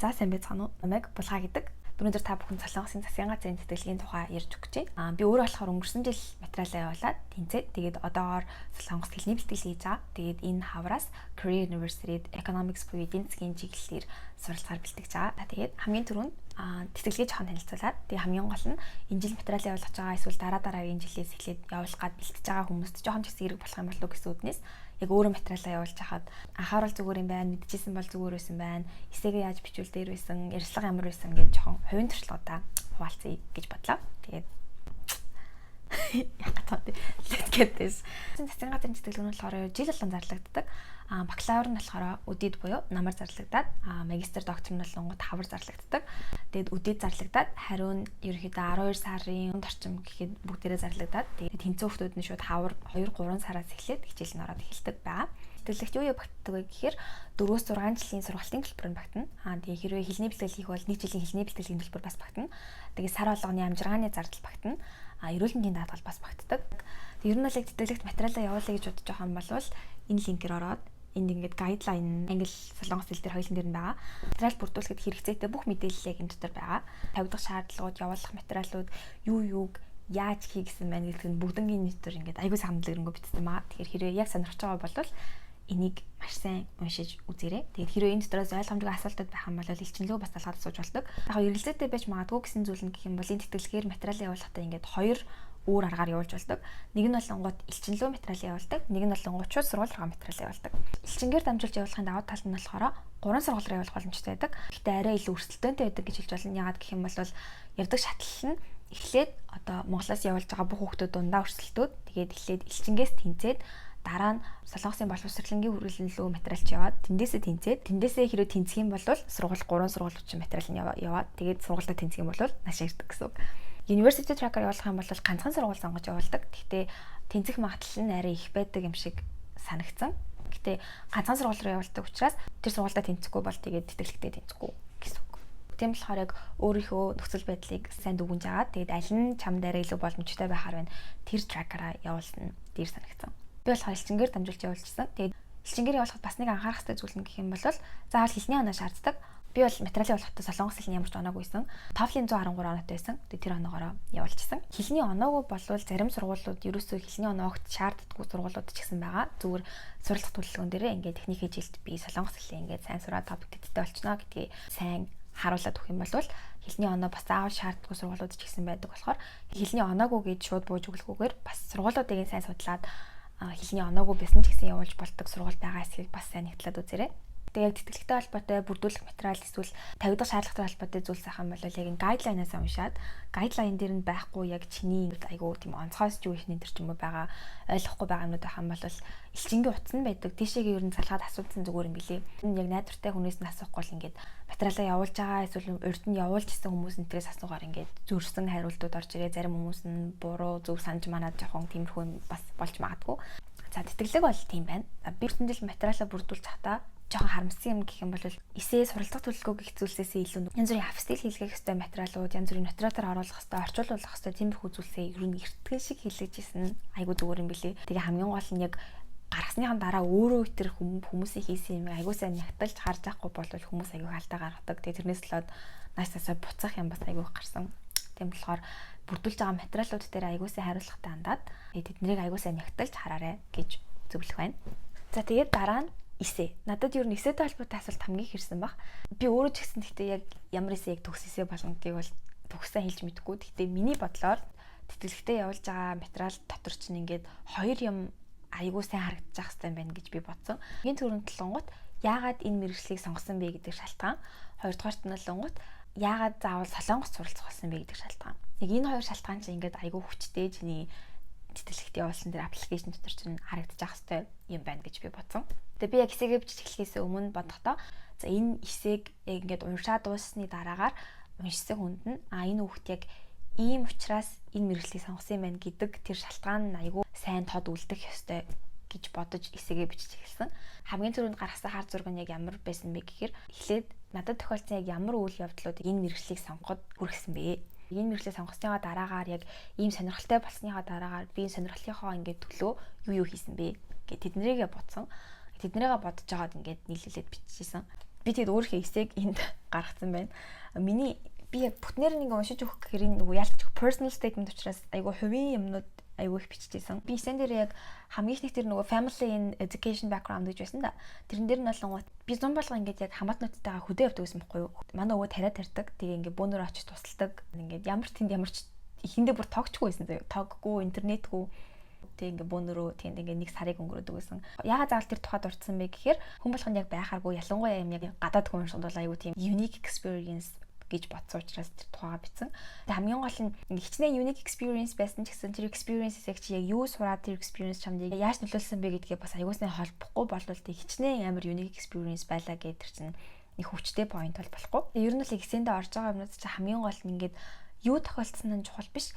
За сайн байцгаана уу? Намайг Булгаа гэдэг. Өнөөдөр та бүхэн Солонгосын засгийн газрын тэтгэлгийн тухай ярьж өгч байна. Би өөрөө болохоор өнгөрсөн жил материалаа явуулаад тэнцээд тэгээд одоогоор Солонгост хэлний бэлтгэл хийж байгаа. Тэгээд энэ хавраас Korea University-д Economics буюу эдийн засгийн чиглэлээр суралцахаар бэлтгэж байгаа. Тэгээд хамгийн түрүүнд тэтгэлгээ жоохон танилцуулаад тэгээд хамгийн гол нь энэ жил материалаа явуулах байгаа эсвэл дараагийн жилээс эхлээд явуулах гад бэлтэж байгаа хүмүүст жоохон ч гэсэн хэрэг болох юм болов уу гэсэн үднээс яг өөрөө материалаа явуулж хахад анхаарал зүгээр юм байна, мэдчихсэн бол зүгээр байсан байна. Эсээгээ яаж бичвэл дээр байсан, ярьцлага ямар байсан гэж жоохон хувийн туршлагуудаа хуваалцъя гэж бодлоо. Тэгээд яг гатаад let's get this. Засгийн газрын тэтгэлэг нь болохоор жил болгон зарлагддаг. Бакалавр нь болохоор өдийд буюу намар зарлагдаад, магистр доктор нь болонгууд хавар зарлагддаг. Тэгээд өдийд зарлагдаад, хариу нь ерөнхийдөө 12 сарын орчим гэхэд бүгдээрээ зарлагдаад, тэгээд тэнцүү хүмүүс нь шууд хавар 2-3 сараас эхлээд хичээл нь ороод эхэлдэг байгаа. Тэтгэлэгт юу багтдаг вэ гэхээр 4-6 жилийн сургалтын төлбөр нь багтана. Тэгээ хэрвээ хэлний бэлтгэл хийх бол 1 жилийн хэлний бэлтгэлийн төлбөр бас багтана. Тэгээ сар болгоны амжиргааны зардал багтана. Эрүүл мэндийн даатгал бас багтдаг. Ер нь бол яг тэтгэлэгт материалаа явуулъя гэж бодож байгаа юм бол энэ линкээр ороод энд ингээд гайдлайн англи солонгос хэл дээр хоёулын дээр нь байгаа. Материал бүрдүүлэхэд хэрэгцээтэй бүх мэдээлэл яг энэ дотор байгаа. Тавигдах шаардлагууд, явуулах материалууд, юуг яаж хий гэсэн байна гэдэг нь бүгднгийн дотор ингээд аягүй сайн хандлагрангуй бичсэн маа. Тэгэхээр хэрвээ яг сонирхож байгаа бол энийг маш сайн уншиж үзээрэй. Тэгээд хэрвээ энэ дотроос ойлгомжтой асуултууд байх юм бол элчинлөө бас талхаад асууж болдог. Яг эргэлзээтэй байж магадгүй гэсэн зүйл нь гэх юм бол энэ тэтгэлгээр материалаа явуулахдаа ингээд хоёр өөр аргаар явуулж болдог. Нэг нь болонгууд элчинлөө материалаа явуулдаг, нэг нь болонгууд шууд сургууль руу материалаа явуулдаг. Элчингээр дамжуулж явуулахын давуу тал нь болохоор 3 сургууль руу явуулах боломжтой байдаг. Гэхдээ арай илүү өрсөлдөөнтэй байдаг гэж хэлж болно. Яагаад гэх юм бол явдаг шатлал нь эхлээд одоо Монголоос явуулж байгаа бүх хүүхдүүд дундаа өрсөлдөөд тэгээд эхлээд элчингээс тэнцээд дараа нь Солонгосын боловсролынгийн хүрээлэн лөө материалч яваад тэндээсээ хэрэг тэнцэх юм бол сургууль 3 сургууль чинь материал нь яваад тэгээд сургуультай тэнцэх юм бол наашаа ирдэг гэсэн үг. University tracker явуулах юм бол ганцхан сургууль сонгож явуулдаг. Гэхдээ тэнцэх магадлал нь арай их байдаг юм шиг санагдсан. Гэхдээ ганцхан сургууль руу явуулдаг учраас тэр сургуультай тэнцэхгүй бол тэгээд тэтгэлэгтэй тэнцэхгүй гэсэн үг. Тийм болохоор яг өөрийнхөө нөхцөл байдлыг сайн дүгнж аваад тэгээд аль нь чамд арай илүү боломжтой байхаар байна. Тэр tracker-аа явуулсан дээр санагдсан. Би болохоор элчингээр дамжуулж явуулчихсан. Тэгээд элчингээр явуулахад бас нэг анхаарах хэрэгтэй зүйл нь гэх юм бол заавал хэлний оноо шаарддаг. Би бол материалын явуулахдаа солонгос хэлний ямар ч оноогүй байсан. TOEFL-ийн 113 оноотой байсан. Тэгээд тэр оноогоороо явуулчихсан. Хэлний оноогүй болвол зарим сургуулиуд ерөөсөө хэлний оноогт шаарддаггүй сургуулиуд ч гэсэн байгаа. Зүгээр суралцах төлөвлөгөөн дээрээ ингээд техник хичээлд би солонгос хэлээ ингээд сайн сураад топиктэй болчихно гэдгийг сайн харуулад өгөх юм бол хэлний оноо бас заавал шаарддаггүй сургуулиуд ч гэсэн байдаг болохоор хэлний оноогүй гэж шууд бууж өглөхгүйгээр бас сургуулиудыг сайн судлаад хэлний оноогүй байсан ч гэсэн явуулж болдог сургууль байгаа эсэхийг бас сайн нэгтлээд үзээрэй. Тэгээд яг тэтгэлэгтэй холбоотой бүрдүүлэх материал эсвэл тавигдах шаардлагатай холбоотой зүйл сайхан бол яг энэ гайдлайнаас уншаад гайдлайн дээр нь байхгүй яг чиний айгуу тийм онцгой ситүэйшн энэ төр ч юм уу байгаа ойлгохгүй байгаа юмнууд байх юм бол элчингийн утас нь байдаг. Тийшээгээ ер нь залгаад асуусан зүгээр юм билээ. Энэ яг найдвартай хүнээс нь асуухгүй л ингээд материалаа явуулж байгаа эсвэл урд нь явуулж исэн хүмүүс энтрээс асуугаар ингээд зөрсөн хариултууд орж ирээ. Зарим хүмүүс нь буруу зөв санаж манаад жоохон тиймэрхүү бас болж магадгүй. За тэтгэлэг бол тийм байна. Би өртөндөл материалаа бүрдүүлж захтаа жоохон харамссан юм гэх юм бол эсээ суралцах төлөвлөгөөг хэцүүлсээсээ илүү янз бүрийн апстил хийлгэх хэвээр материалууд, янз бүрийн нотариотоор оруулах хэвээр, орчуулах хэвээр тиймэрхүү зүйлсээ ер нь эртгэл шиг хийлгэжсэн айгуу зүгээр юм билий. Тэгээ хамгийн гол нь яг гаргасныхан дараа өөрөө тэр хүмүүсийн хийсэн юм айгуу сайн нягталж харж байхгүй бол хүмүүс айгуу хаалтаа гаргадаг. Тэгээ тэрнээс болоод наашаасаа буцах юм бас айгуу гарсан. Тийм болохоор бүрдүүлж байгаа материалууд дээр айгуу сайн хариулахтай хандаад тэднийг айгуу сайн нягталж хараарэ гэж зөвлөх байна. За тэгээд дараа нь эсэ. Надад ер нь эсэтэй холбоотой асуулт хамгийн их ирсэн баг. Би өөрөө ч гэсэн гэхдээ яг ямар эсэ яг төгс эсэ болно гэдгийг бол төгсөө хэлж мэдэхгүй. Гэхдээ миний бодлоор тэтгэлэгтээ явуулж байгаа материал дотор чинь ингээд хоёр юм айгуу сайн харагдчих хэвээр байна гэж би бодсон. Эгийн төрөнд толгонгууд яагаад энэ мэргэжлийг сонгосон бэ гэдэг шалтгаан. Хоёрдугаарт нь болонгууд яагаад заавал солонгос суралцах болсон бэ гэдэг шалтгаан. Яг энэ хоёр шалтгаан чинь ингээд айгуу хүчтэй чиний тэтгэлэгт явуулсан дээр аппликейшн дотор чинь харагдчих хэвээр юм байна гэж би бодсон. Тэгээ би яг эсээгээ бичиж эхлэхээс өмнө бодохдоо за энэ эсээг яг ингээд уншаад дууссаны дараагаар уншсан хүнд нь энэ хүүхд яг ийм учраас энэ мэргэжлийг сонгосон юм байна гэдэг тэр шалтгаан нь айгүй сайн тод үлдэх ёстой гэж бодож эсээгээ бичиж эхэлсэн. Хамгийн түрүүнд гаргасан хар зураг нь яг ямар байсан бэ гэхээр эхлээд надад тохиолдсон яг ямар үйл явдлууд энэ мэргэжлийг сонгоход хүргэсэн бэ? Энэ мэргэжлийг сонгосныхаа дараагаар яг ийм сонирхолтой болсныхаа дараагаар би энэ сонирхлынхоо ингээд төлөө юу хийсэн бэ гэд тэднэрийгээ бодсон. Тэднэрийгээ бодож жагаад ингээд нийлүүлээд биччихсэн. Би тэгээд өөрийнхөө эсэйг энд гаргацсан байна. Би яг бүтнээр нэг уншиж өгөх гэхээр нөгөө яалтч personal statement учраас айгүй хувийн юмнууд айгүй их биччихсэн. Би эсэн дээр яг хамгийн их тэр нөгөө family in education background гэж байсан да. Тэрэн дээр нь болонгууд би зам болго ингээд яг хамаатнуудтайгаа хөдөө явдаг байсан байхгүй юу. Манай өвөө тариа тарьдаг. Тэгээ ингээд бөөнөр очиж тусалдаг. Ингээд ямар ч ихэндээ бүр тоогчгүй байсан заяа. Тооггүй, интернетгүй. Тэг ингээ бөөнөрөө тэнд ингээ нэг сарыг өнгөрөөдөг байсан. Яагаад заавал тэр тухайд дурдсан бэ гэхээр хүн болгонд яг байхааргүй ялангуяа юм яг гадаад хүн уншихад бол айгүй тийм unique experience гэж бодсон учраас тэр тухайгаа бичсэн. Тэгээ хамгийн гол нь хичнээн unique experience байсан ч гэсэн тэр experience-ийг чи яг юу сураад тэр experience чамд яаж нөлөөлсөн бэ гэдгээ бас аягуулсан холбохгүй болвол тэг хичнээн амар unique experience байлаа гэдэг тэр чинь нэг хүчтэй point бол болохгүй. Тэгээ ер нь л эксэндээ орж байгаа юмнууд чи хамгийн гол нь ингээд юу тохиолдсон нь чухал биш.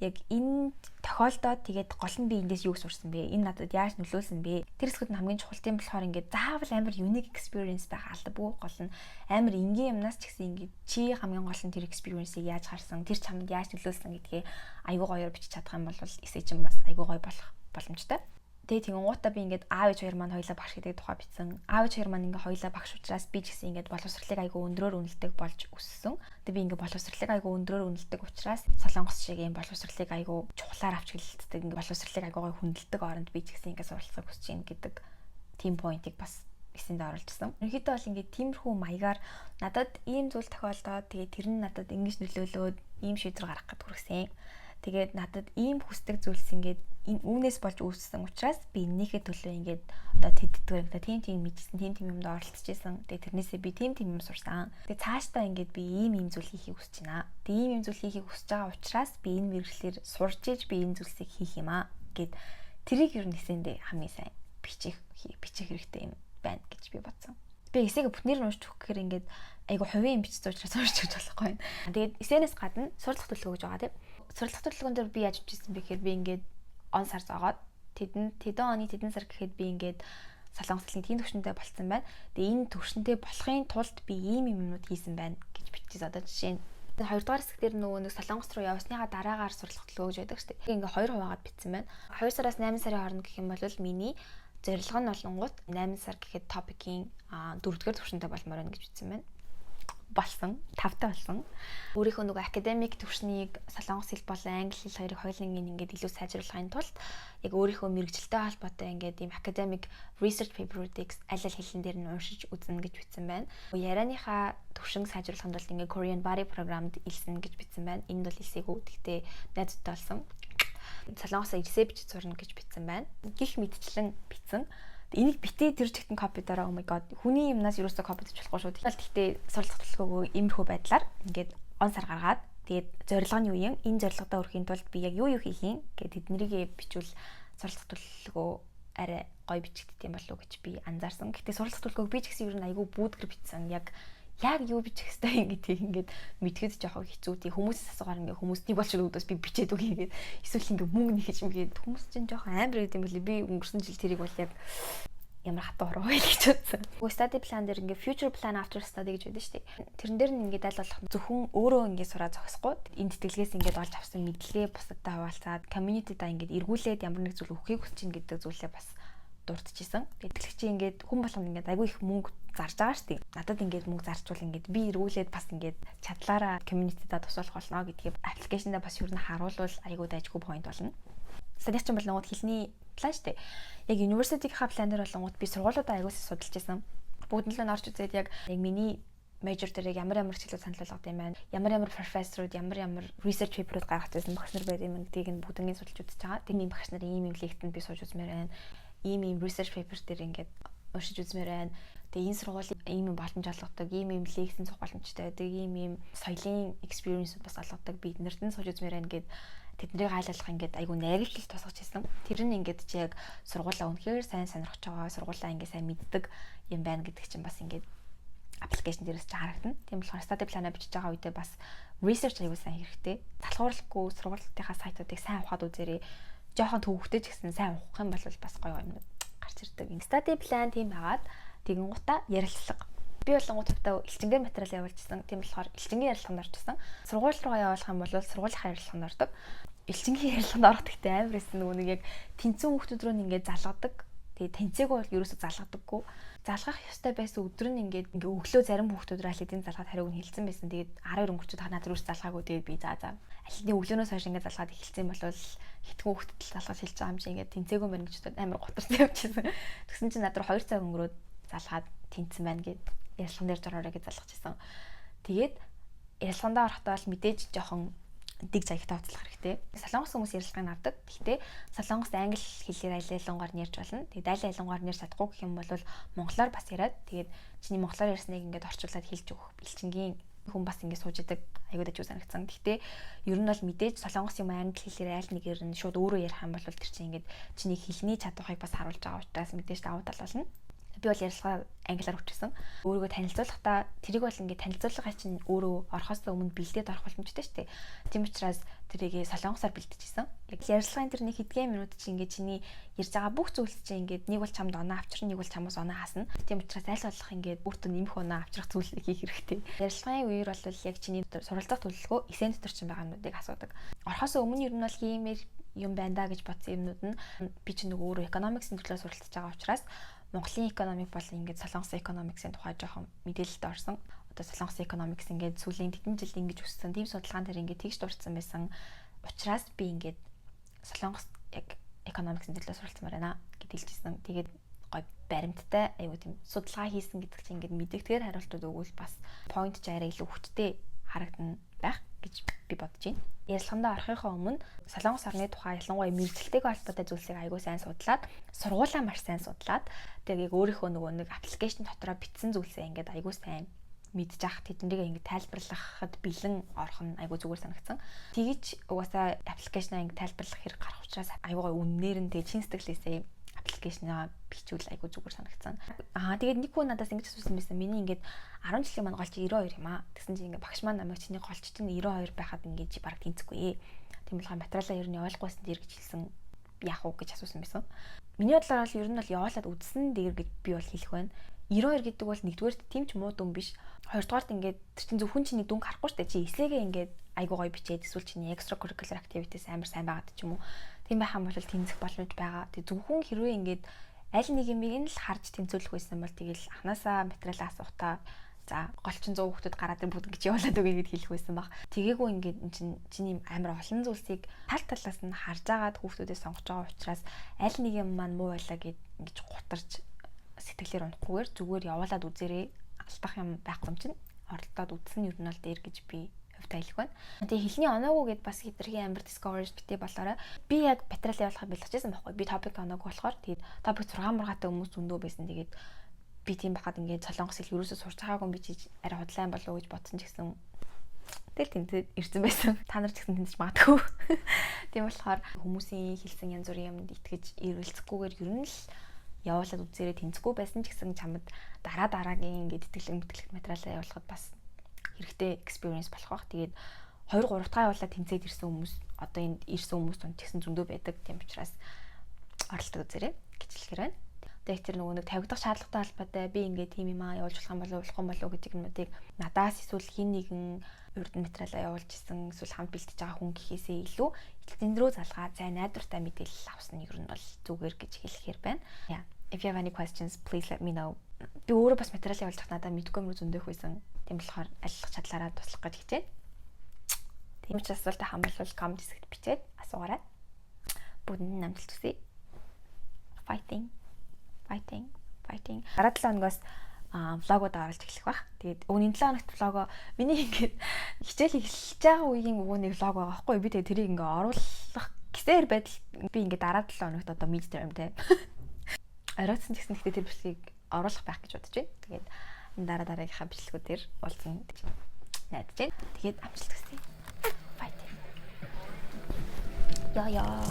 Яг энэ тохиолдоод тэгээд гол нь би эндээс юу сурсан бэ? Энэ надад яаж нөлөөлсөн бэ? Тэр хэсгүүд нь хамгийн чухал тийм болохоор ингээд заавал амар unique experience байх албагүй гол нь амар энгийн юмнаас ч гэсэн ингээд чи хамгийн гол нь тэр experience-ийг яаж харсан, тэр чамд яаж нөлөөлсөн гэдгээ айгүй гоёор бичиж чадах юм бол эсэ чинь бас айгүй гоё болох боломжтой. Тэгээ тэгэнгუутаа би ингээд аав ээж хоёр маань хоёлаа багш гэдэг тухай бичсэн. Аав ээж хоёр маань ингээд хоёлаа багш учраас би ч гэсэн ингээд боловсролыг айгүй өндрөөр үнэлдэг болж өссөн. Тэгээ би ингээд боловсролыг айгүй өндрөөр үнэлдэг учраас Солонгос шиг юм боловсролыг айгүй чухлаар авч хэлэлцдэг ингээд боловсролыг айгүй гоё хүндэлдэг оронд би ч гэсэн ингээд суралцахыг хүсэж байна гэдэг тим поинтыг бас эсэнд оруулжсэн. Ерөнхийдөө бол ингээд тиймэрхүү маягаар надад ийм зүйл тохиолдоод тэгээ тэр нь надад ингэж нөлөөлөөд ийм шийдвэр гаргах гэд хүрсэн. Тэгээд надад ийм хүсдэг зүйлс ингээд энэ үүнээс болж үүссэн учраас би энэнийхээ төлөө ингээд одоо тэддгээр тийм мэдсэн тийм юмд оролцож исэн. Тэгээд тэрнээсээ би тийм юм сурсан. Тэгээд цаашдаа ингээд би ийм зүйл хийхийг хүсэж байна. Тэгээд ийм зүйл хийхийг хүсэж байгаа учраас би энэ мэргэжлэр сурж иж би энэ зүйлсийг хийх юм аа гэд тэрийг ер нь эсэндээ хамгийн сайн бичих хэрэгтэй юм байна гэж би бодсон. Би эсээг бүтнээр нь уншиж өгөх гэхээр ингээд айгу хувийн юм бичсэн учраас уншиж өгч болохгүй байна. Тэгээд эсэнээс гадна суралцах төлөвлөгөө гэж байгаа тийм. Суралцах төлөвлөгөөн дээр би яаж бичсэн бэ гэхээр би ингээд он сар зоогоод тэдэн оны тэдэн сар гэхэд би ингээд Солонгос улсын тийм төвшөнтэй болцсон байна. Тэгээ энэ төвшөнтэй болохын тулд би ийм юмнууд хийсэн байна гэж бичсэн. Одоо жишээ нь 2 дугаар хэсэг дээр нөгөө нэг Солонгос руу явсныхаа дараагаар суралцах төлөвлөгөө гэж байдаг шүү дээ. Ингээ 2 хуваагаад бичсэн байна. 2 сараас 8 сарын хооронд гэх юм бол миний зорилго нь болонгууд 8 сар гэхэд топикийн 4-р төвшөнтэй болмоор байна гэж бичсэн байна. Болсон 5-тай болсон. Өөрийнхөө нөгөө академик төвшнийг Солонгос хэл болон англи хэл хоёрыг хоёулангийн ингээд илүү сайжруулахын тулд яг өөрийнхөө мэрэгжилтэй холбоотой ингээд ийм академик research paper-уудыг аль хэлэн дээр нь уншиж үзнэ гэж бичсэн байна. Ярианыхаа төвшинг сайжруулахын тулд ингээд Korean Body Programmed илсэн гэж бичсэн байна. Энд бол илсээгүй. Гэхдээ найзуудтай болсон. Солонгосоо ирсээ бичиж сурна гэж бичсэн байна. Гэх мэтчлэн бичсэн. Энийг битээ тэр чигтэн копи дараа oh my god хүний юмнаас юусоо копи хийж болохгүй шүү. Тэгтээ суралцах төлөвлөгөөгөө иймэрхүү байдлаар ингээд он сар гаргаад тэгээд зорилго нь юу юм? Энэ зорилгодоо хүрэхийн тулд би яг юу хийх юм гэдэг тэднэрийгээ бичвэл суралцах төлөвлөгөө арай гоё бичигддэм юм болов уу гэж би анзаарсан. Гэхдээ суралцах төлөвлөгөөг би ч гэсэн ер нь айгүй бүүдгэр бичсэн. Яг юу бичих хэвтэй гэдгийг ингээд мэдхэд жоохоо хэцүү. Тий хүмүүсээс асуугаар ингээд хүмүүсний болч өгдөөс би бичээд үгүй ингээд эсвэл ингээд мөнгө нэхэж мэгээд хүмүүс чинь жоохоо амар гэдэг юм билий. Би өнгөрсөн жил тэрийг бол яг ямар хатуу ороо гэж бодсон. Нөгөө study plan дээр ингээд future plan after study гэж байдаг шүү дээ. Тэрэн дээр нь ингээд аль болох зөвхөн өөрөө ингээд сураа зогсохгүй энэ тэтгэлгээс ингээд олж авсан мэдлэгээ бусадтай хуваалцаад community-даа ингээд эргүүлээд ямар нэг зүйл өгөхийг хүсэж ин гэдэг зүйлээ бас дурдчихсан. Тэтгэлэг чи ингээд хүн болгонд ингээд айгүй их мөнгө зарж байгаа шүү дээ. Надад ингээд мөнгө зарчвал ингээд би эргүүлээд бас ингээд чадлаараа community-даа тусалах болно гэдгийг аппликейшндаа бас юу н харуулвал айгүй дайжгүй point болно. Стадич юм болонгууд хэлний план шүү дээ. Яг university-ийн план дээр болонгууд би сургуулиудаа айгуус судалж байсан. Бүгд нь л орж үзээд яг миний major дээр ямар хэсгэлүүд санал болгоод юм байна. Ямар профессорууд ямар research paper-ууд гаргаж байсан багш нар байд юм гэдгийг нь бүгднийг судалж үзэж байгаа. Тэний багш нарын ийм лектэнд би сууж үзмээр байна. Ийм research paper дээр ингээд уншиж үзмээр байна. Тэгээ энэ сургуулийн ийм боломж олгодог, ийм лекцэн суух боломжтой байдаг, ийм соёлын experience бас олгодог. Би эднэрт нь сууж үзмээр байна гэд тэднийг хайлуулах ингээд айгүй найрагчлал тусгаж ирсэн. Тэр нь ингээд чи яг сургуулаа үнэхээр сайн сонирхож байгаа, сургуулаа ингээд сайн мэддэг юм байна гэдэг чинь бас ингээд аппликейшн дээрээс ч харагдана. Тийм болохоор study plan-а бичиж байгаа үедээ бас research аягүй сайн хэрэгтэй. Залхуурлахгүй сургуулийнхаа сайтуудыг сайн ухаад үзээрэй. Жохон төвөгтэй ч гэсэн сайн ухах юм бол бас гоё юм гарч ирдэг. Study plan тийм байгаад тэгэнгуутаа ярилцлага. Би болонгууд тавтаа элчингийн материал явуулжсэн. Тийм болохоор элчингийн ярилцлаганд орчихсон. Сургууль руугаа явуулах юм бол сургуулийн ярилцлаганд ордог. Элчингийн ярилцлаганд орох гэхдээ амар эсэн нөгөө нэг яг тэнцэн хүүхдүүд рүү ингээд залгадаг Тэгээд тэнцээгүй бол ерөөсө залгадаггүй. Залгах ёстой байсан өдөр нь ингээд өглөө зарим хүүхдүүд эдийн залгаад хариуг нь хэлсэн байсан. Тэгээд 12 өнгөрчүүд ханаа зүрээс залгаагүй. Тэгээд би за аль нь өглөөнөөс хойш ингээд залгаад эхэлсэн болвол хитгэн хүүхдэд залгаж хэлж байгаа юм чи ингээд тэнцээгүй байна гэж амар гутарсан явчихсан. Тэгсэн чинь надад 2 цаг өнгөрөөд залгаад тэнцсэн байна гэд ярилцлаган дээр жороорой гэж залгажсэн. Тэгээд ярилцлагандаа орохдоо л мэдээж жоохон дэг заягтай уцлах хэрэгтэй. Солонгос хүмүүс ярилцлагыг авдаг. Гэхдээ солонгос англи хэлээр айлайлангаар нэрж болно. Тэгээд айлайлангаар нэрж чадахгүй гэх юм бол монголоор бас яриад тэгээд чиний монголоор ярьсныг ингээд орчуулад хэлж өгөх элчингийн хүн бас ингээд сууж идэг аюул дэж санагдсан. Гэхдээ ер нь бол мэдээж солонгос юм англи хэлээр айл нэгээр нь шууд өөрөө ярих юм бол тэр чинь ингээд чиний хэлний чадварыг бас харуулж байгаа учраас мэдээж давуу тал болно. Би бол ярилцлага англиар хүчсэн. Өөрийгөө танилцуулахдаа тэрийг бол ингээд танилцуулгын чинь өөрөө орохоос өмнө бэлдээд орох боломжтой шүү дээ. Тийм учраас тэрийг солонгосоор бэлдэжсэн. Яг ярилцлагын тэр нэг хэдхэн минут чинь ингээд чиний ярьж байгаа бүх зүйлс чинь ингээд нэг бол чамд оноо авчрна, нэг бол чамаас оноо хаасна. Тийм учраас аль болох ингээд бүртөө нэмэх оноо авчрах зүйлийг хийх хэрэгтэй. Ярилцлагын үеэр бол яг чиний суралцах төлөвлөгөө эсен дотор чинь байгаа юмнуудыг асуудаг. Орохоос өмнө ер нь бол хиймээр юм байна да гэж бодсон юмнууд нь би чинь нэг өөрөө экономиксын төлөө суралцж байгаа учраас Монголын экономик бол ингээд солонгосын экономиксын тухай жоохон мэдээлэлд орсон. Одоо солонгосын экономикс ингээд сүүлийн хэдэн жил ингэж өссөн. Тийм судалгаан дээр ингээд тэгж дурдсан байсан. Учраас би ингээд солонгос яг экономиксын төлөө суралцмаар байна гэж хэлжсэн. Тэгээд гой баримттай аюу тийм судалгаа хийсэн гэдэг чинь ингээд мэдээлэлээр хариултууд өгвөл бас point жаараа илүү хүчтэй харагдана байх гэж би бодож байна. Ярилцлагандаа орохынхоо өмнө солонгос орны тухай ялангуяа мэргэжилтэйгээ холбоотой зүйлсийг аягүй сайн судлаад, сургуулаа маш сайн судлаад, тэгээд өөрийнхөө нөгөө нэг аппликейшн дотроо бичсэн зүйлсээ ингээд аягүй сайн мэдж авах, тэднийг ингээд тайлбарлахад бэлэн орох нь аягүй зүгээр санагдсан. Тэгэж угаасаа аппликейшнаа ингээд тайлбарлах хэрэг гарах учраас аягүй үннээр нь тэгээд чин сэтгэлээсээ аппликейшнаа бичвэл аягүй зүгээр санагдсан. Тэгээд нэг хүн надаас ингэж асуусан байсан. Миний ингээд 10 жилийн маань голч 92 юм аа. Тэгсэн чинь ингээд багш маань намайг чиний голч чинь 92 байхад ингээд баг тэнцэхгүй. Тийм болохоор материалаа ер нь явуулахгүйсэн дээр гэж хэлсэн. Яах вэ гэж асуусан байсан. Миний бодлоор бол ер нь бол явуулаад үзсэн дээр гэж би бол хэлэх байна. 92 гэдэг бол нэгдүгээр тийм ч муу дүн биш. Хоёрдугаарт ингээд тэр чинь зөвхөн чиний дүн харахгүй шүү дээ. Чи эсээгээ ингээд айгуу гоё бичээд эсвэл чиний extra curricular activities амар сайн байгаад ч юм уу. Тийм байх юм бол тэнцэх боломж байгаа. Тэг зөвхөн хэрвээ ингээд аль нэг юмыг нь л харж тэнцүүлэх байсан бол тэгэл анханасаа материалаа асуухтаа за голчин 100 хүүхдүүд гараад ир бүгд гэж явуулаад өгье гэд хэлэх байсан баг. Тэгээгүй ингээд чиний амар олон зүйлсийг тал талаас нь харж агаад хүүхдүүдээ сонгож байгаа учраас аль нэг юм маань муу байлаа гэд ингэж гутарч сэтгэлээр унахгүйгээр зүгээр явуулаад үзээрэй. Алдах юм байхгүй юм чинь оролдоод үзсэн ер нь бол дээр гэж би хувьдаа хэлэх байна. Тэгээ хэлний оноогүй гэд бас хитрхийн амбар discoveries битээ болоорой. Би яг материал явуулахыг бэлтгэжсэн байхгүй. Би топик оноогүй болохоор тэгээд топик 6 мургаатай хүмүүс зөндөө байсан. Тэгээд би тийм бахад ингээд солонгос хэл ерөөсөө сурч байгаагүй би чи арай худлаа юм болов уу гэж бодсон ч гэсэн тэгэл тэнцээд ирсэн байсан. Та нар ч гэсэн тэнцэж магадгүй. Тийм болохоор хүмүүсийн хэлсэн янз бүрийн юмд итгэж эргэлзэхгүйгээр ер нь л явуулаад үзээрэй тэнцэхгүй байсан ч гэсэн чамд дараагийн ингээд итгэлэг материалаа явуулахад бас хэрэгтэй experience болох бах. Тэгээд 2 3 дахь явуулаад тэнцээд ирсэн хүмүүс одоо энд ирсэн хүмүүс тунд ч гэсэн зөндөө байдаг. Тийм учраас оролдоод үзээрэй гэж хэлэхээр байна. Тэгээд тэр нөгөө нэг тавигдах шаардлагатай холбоотой би ингээд тийм юм аа явуулж болох юм болов уу гэдэг юмнуудыг надаас эсвэл хин нэгэн урд материалаа явуулж исэн эсвэл хамт бэлтэж байгаа хүн гэхээсээ илүү эцсийн рүү залгаа зай найдвартай мэдээлэл авсан нь ер нь бол зүгээр гэж хэлэхээр байна. Yeah. If you have any questions, please let me know. Би өөрөө бас материал явуулж надад мэдгүй юм зөндөөх байсан. Тийм болохоор алилах чадлаараа туслах гэж хичээд. Тийм ч асуултаа хамбалвал comment хэсэгт бичээд асуугаарай. Бүгдэнд намжилт хүсье. Fighting. Дараа 7 хоногоос влогууд оруулж эхлэх бах. Тэгээд өвний 7 хоногт влого миний ингээд хичээл эхэлж байгаа үеийн өвөний влог байгаа байхгүй. Би тэгээд тэрийг ингээд оруулах гэсээр байдал би ингээд дараа 7 хоногт одоо midterm те. Оройтсан гэсэн гэхдээ тэр бичлэгийг оруулах байх гэж бодож байна. Тэгээд дараагийнхаа бичлэгүүдээр уулзсан гэж найдаж байна. Тэгээд амжилт хүсье. Fighting. Яа.